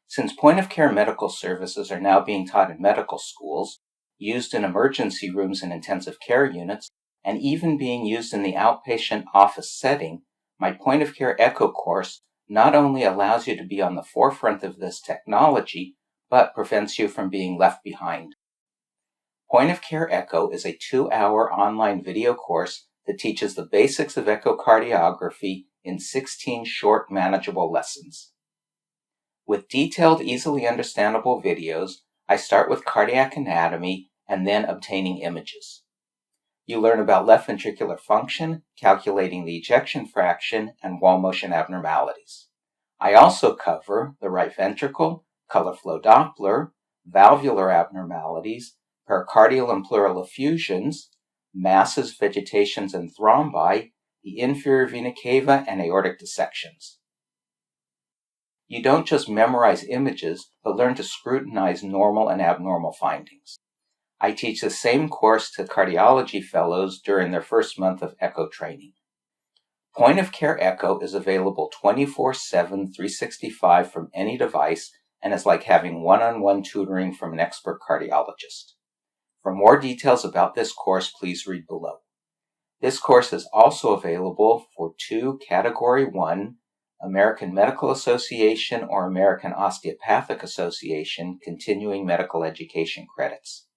Since point-of-care medical services are now being taught in medical schools, used in emergency rooms and intensive care units, and even being used in the outpatient office setting, my point-of-care echo course not only allows you to be on the forefront of this technology, but prevents you from being left behind. Point-of-Care Echo is a 2-hour online video course that teaches the basics of echocardiography in 16 short, manageable lessons. With detailed, easily understandable videos, I start with cardiac anatomy and then obtaining images. You learn about left ventricular function, calculating the ejection fraction, and wall motion abnormalities. I also cover the right ventricle, color flow Doppler, valvular abnormalities, pericardial and pleural effusions, masses, vegetations, and thrombi, the inferior vena cava, and aortic dissections. You don't just memorize images, but learn to scrutinize normal and abnormal findings. I teach the same course to cardiology fellows during their first month of echo training. Point-of-Care Echo is available 24/7, 365 from any device, and is like having one-on-one tutoring from an expert cardiologist. For more details about this course, please read below. This course is also available for 2 Category 1 American Medical Association or American Osteopathic Association continuing medical education credits.